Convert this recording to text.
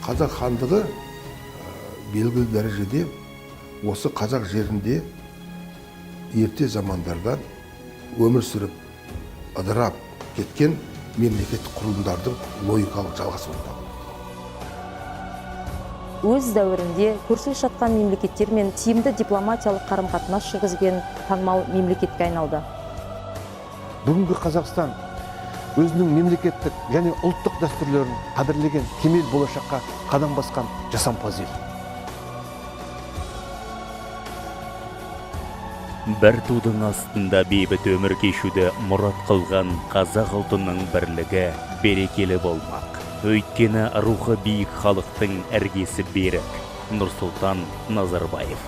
Қазақ хандығы белгілі дәрежеде осы қазақ жерінде ерте замандардан өмір сүріп, ыдырап кеткен мемлекеттік құрылымдардың логикалық жалғасуында. Өз дәуірінде көршілес жатқан мемлекеттермен тиімді дипломатиялық қарым-қатынас жүргізген танымал мемлекетке айналды. Бүгінгі Қазақстан өзінің мемлекеттік және ұлттық дәстүрлерін қадірлеген кемел болашаққа қадам басқан жасампаз ел. Бір тудың астында бейбіт өмір кешуді мұрат қылған қазақ ұлтының бірлігі берекелі болмақ. Өйткені рухы биік халықтың іргесі берік. Нұрсұлтан Назарбаев.